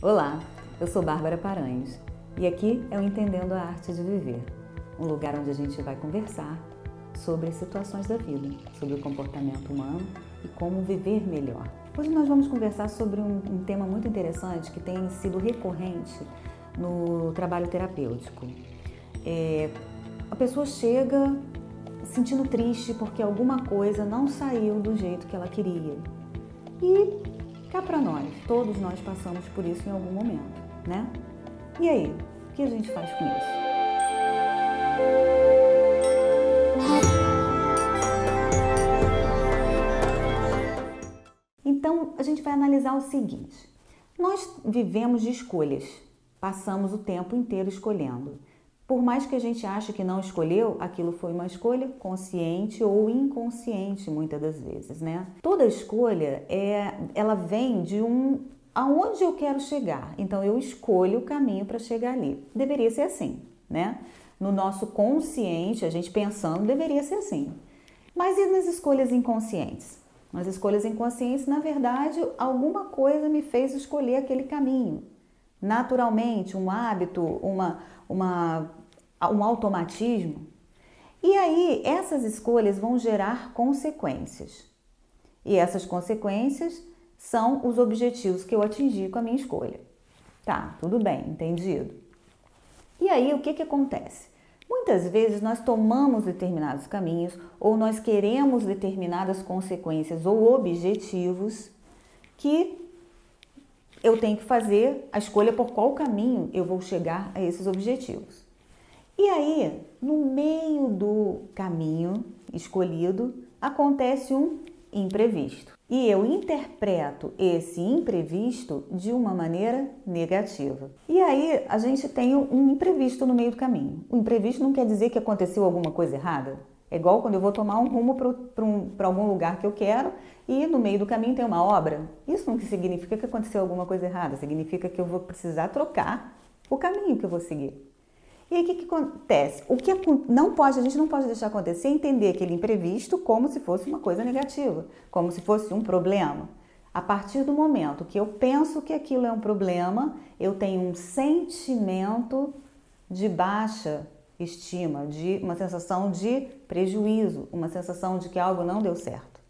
Olá, eu sou Bárbara Paranhos e aqui é o Entendendo a Arte de Viver, um lugar onde a gente vai conversar sobre situações da vida, sobre o comportamento humano e como viver melhor. Hoje nós vamos conversar sobre um tema muito interessante que tem sido recorrente no trabalho terapêutico. A pessoa chega sentindo triste porque alguma coisa não saiu do jeito que ela queria. E cá para nós, todos nós passamos por isso em algum momento, né? E aí, o que a gente faz com isso? Então, a gente vai analisar o seguinte: nós vivemos de escolhas, passamos o tempo inteiro escolhendo. Por mais que a gente ache que não escolheu, aquilo foi uma escolha consciente ou inconsciente, muitas das vezes, né? Toda escolha, ela vem de aonde eu quero chegar. Então, eu escolho o caminho para chegar ali. Deveria ser assim, né? No nosso consciente, a gente pensando, deveria ser assim. Mas e nas escolhas inconscientes? Nas escolhas inconscientes, na verdade, alguma coisa me fez escolher aquele caminho. Naturalmente, um hábito, um automatismo. E aí, essas escolhas vão gerar consequências. E essas consequências são os objetivos que eu atingi com a minha escolha. Tá, tudo bem, entendido. E aí, o que acontece? Muitas vezes nós tomamos determinados caminhos ou nós queremos determinadas consequências ou objetivos que eu tenho que fazer a escolha por qual caminho eu vou chegar a esses objetivos. E aí, no meio do caminho escolhido, acontece um imprevisto. E eu interpreto esse imprevisto de uma maneira negativa. E aí, a gente tem um imprevisto no meio do caminho. O imprevisto não quer dizer que aconteceu alguma coisa errada. É igual quando eu vou tomar um rumo para algum lugar que eu quero e no meio do caminho tem uma obra. Isso não significa que aconteceu alguma coisa errada, significa que eu vou precisar trocar o caminho que eu vou seguir. E aí o que acontece? A gente não pode deixar acontecer é entender aquele imprevisto como se fosse uma coisa negativa, como se fosse um problema. A partir do momento que eu penso que aquilo é um problema, eu tenho um sentimento de baixa estima, de uma sensação de prejuízo, uma sensação de que algo não deu certo.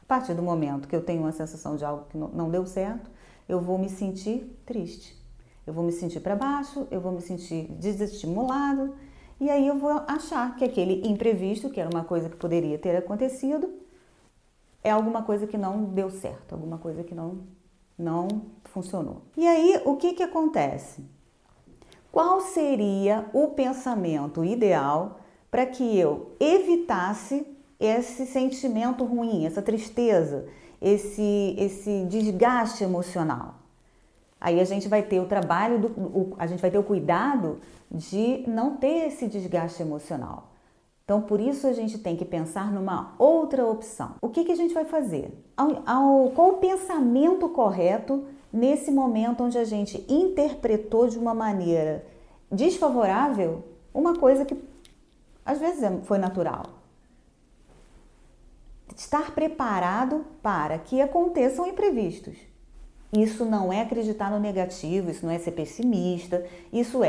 A partir do momento que eu tenho uma sensação de algo que não deu certo, eu vou me sentir triste. Eu vou me sentir para baixo, eu vou me sentir desestimulado e aí eu vou achar que aquele imprevisto, que era uma coisa que poderia ter acontecido, é alguma coisa que não deu certo, alguma coisa que não funcionou. E aí o que acontece? Qual seria o pensamento ideal para que eu evitasse esse sentimento ruim, essa tristeza, esse desgaste emocional? Aí a gente vai ter a gente vai ter o cuidado de não ter esse desgaste emocional. Então, por isso a gente tem que pensar numa outra opção. O que a gente vai fazer? Qual o pensamento correto nesse momento onde a gente interpretou de uma maneira desfavorável uma coisa que às vezes foi natural? Estar preparado para que aconteçam imprevistos. Isso não é acreditar no negativo, isso não é ser pessimista, isso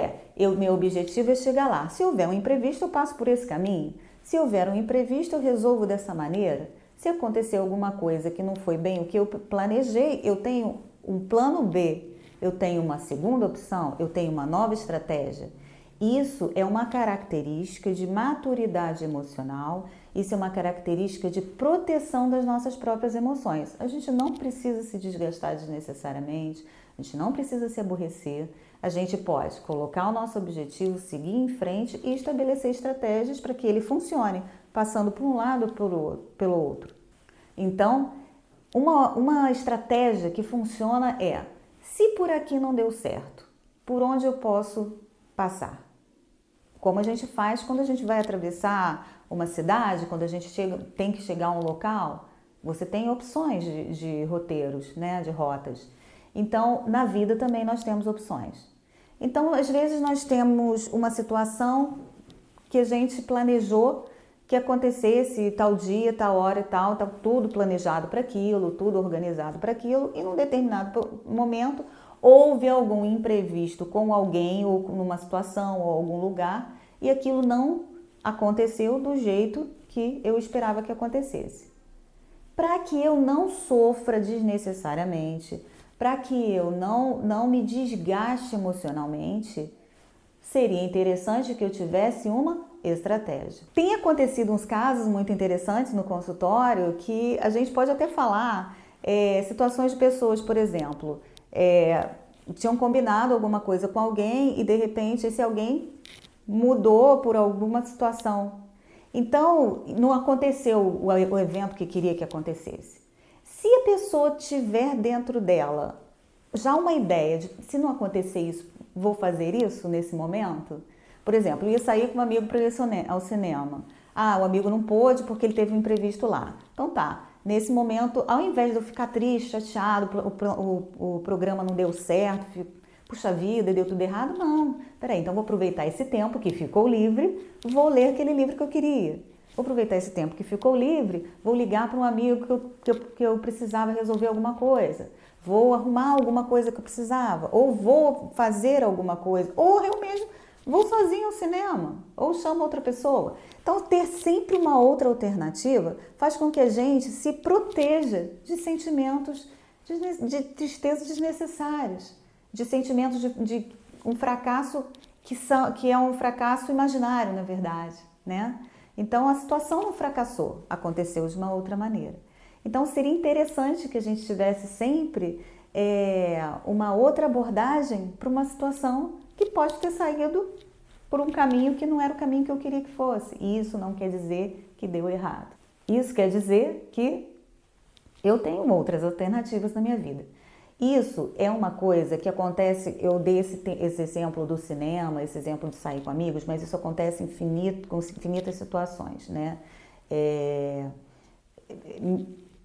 meu objetivo é chegar lá. Se houver um imprevisto, eu passo por esse caminho. Se houver um imprevisto, eu resolvo dessa maneira. Se acontecer alguma coisa que não foi bem o que eu planejei, eu tenho um plano B, eu tenho uma segunda opção, eu tenho uma nova estratégia. Isso é uma característica de maturidade emocional, isso é uma característica de proteção das nossas próprias emoções. A gente não precisa se desgastar desnecessariamente, a gente não precisa se aborrecer, a gente pode colocar o nosso objetivo, seguir em frente e estabelecer estratégias para que ele funcione, passando por um lado ou pelo outro. Então, uma estratégia que funciona é, se por aqui não deu certo, por onde eu posso passar? Como a gente faz quando a gente vai atravessar uma cidade, quando a gente tem que chegar a um local, você tem opções de roteiros, né, de rotas. Então, na vida também nós temos opções. Então, às vezes nós temos uma situação que a gente planejou que acontecesse tal dia, tal hora e tal, tá tudo planejado para aquilo, tudo organizado para aquilo, e num determinado momento houve algum imprevisto com alguém ou numa situação ou algum lugar e aquilo não aconteceu do jeito que eu esperava que acontecesse. Para que eu não sofra desnecessariamente, para que eu não me desgaste emocionalmente, seria interessante que eu tivesse uma estratégia. Tem acontecido uns casos muito interessantes no consultório que a gente pode até falar, situações de pessoas, por exemplo, tinham combinado alguma coisa com alguém e de repente esse alguém mudou por alguma situação. Então, não aconteceu o evento que queria que acontecesse. Se a pessoa tiver dentro dela já uma ideia de se não acontecer isso, vou fazer isso nesse momento? Por exemplo, eu ia sair com um amigo para ir ao cinema. O amigo não pôde porque ele teve um imprevisto lá. Então tá, nesse momento, ao invés de eu ficar triste, chateado, o programa não deu certo, puxa vida, deu tudo errado, não. Peraí, então vou aproveitar esse tempo que ficou livre, vou ler aquele livro que eu queria. Vou aproveitar esse tempo que ficou livre, vou ligar para um amigo que eu precisava resolver alguma coisa. Vou arrumar alguma coisa que eu precisava, ou vou fazer alguma coisa, ou eu mesmo vou sozinho ao cinema, ou chamo outra pessoa. Então, ter sempre uma outra alternativa faz com que a gente se proteja de sentimentos de tristeza desnecessários, de sentimentos de um fracasso que é um fracasso imaginário, na verdade, né? Então, a situação não fracassou, aconteceu de uma outra maneira. Então, seria interessante que a gente tivesse sempre uma outra abordagem para uma situação que pode ter saído por um caminho que não era o caminho que eu queria que fosse. E isso não quer dizer que deu errado. Isso quer dizer que eu tenho outras alternativas na minha vida. Isso é uma coisa que acontece, eu dei esse exemplo do cinema, esse exemplo de sair com amigos, mas isso acontece com infinitas situações, né?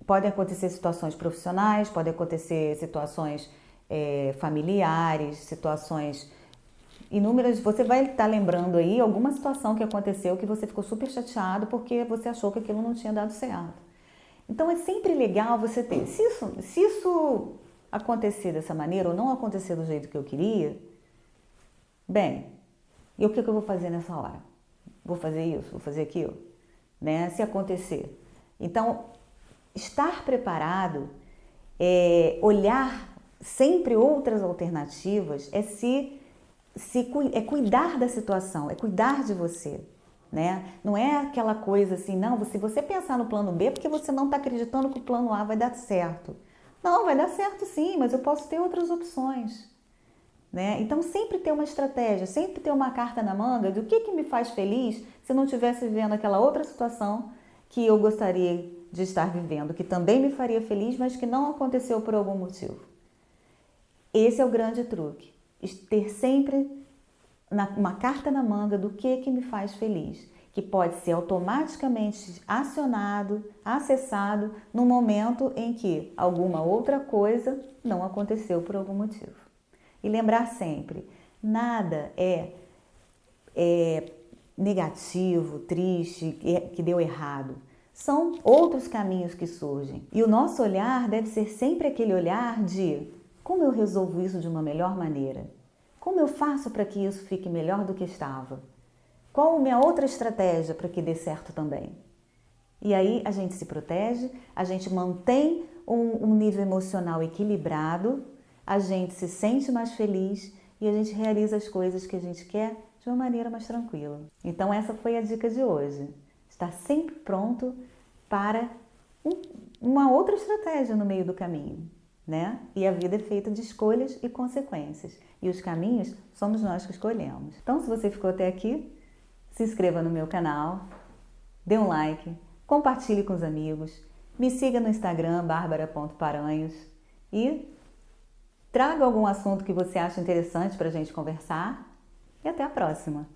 Podem acontecer situações profissionais, podem acontecer situações familiares, situações inúmeras. Você vai estar lembrando aí alguma situação que aconteceu que você ficou super chateado porque você achou que aquilo não tinha dado certo. Então é sempre legal você ter, se isso acontecer dessa maneira ou não acontecer do jeito que eu queria, bem, e o que eu vou fazer nessa hora? Vou fazer isso, vou fazer aquilo, né? Se acontecer. Então, estar preparado, olhar sempre outras alternativas, é cuidar da situação, é cuidar de você, né? Não é aquela coisa assim, não, se você pensar no plano B, porque você não está acreditando que o plano A vai dar certo. Não, vai dar certo sim, mas eu posso ter outras opções, né? Então, sempre ter uma estratégia, sempre ter uma carta na manga do que me faz feliz se eu não estivesse vivendo aquela outra situação que eu gostaria de estar vivendo, que também me faria feliz, mas que não aconteceu por algum motivo. Esse é o grande truque, ter sempre uma carta na manga do que me faz feliz, que pode ser automaticamente acionado, acessado no momento em que alguma outra coisa não aconteceu por algum motivo. E lembrar sempre, nada é negativo, triste, que deu errado. São outros caminhos que surgem. E o nosso olhar deve ser sempre aquele olhar de como eu resolvo isso de uma melhor maneira? Como eu faço para que isso fique melhor do que estava? Qual a minha outra estratégia para que dê certo também? E aí a gente se protege, a gente mantém um nível emocional equilibrado, a gente se sente mais feliz e a gente realiza as coisas que a gente quer de uma maneira mais tranquila. Então essa foi a dica de hoje. Estar sempre pronto para uma outra estratégia no meio do caminho, né? E a vida é feita de escolhas e consequências. E os caminhos somos nós que escolhemos. Então, se você ficou até aqui, se inscreva no meu canal, dê um like, compartilhe com os amigos, me siga no Instagram, barbara.paranhos, e traga algum assunto que você acha interessante para a gente conversar. E até a próxima!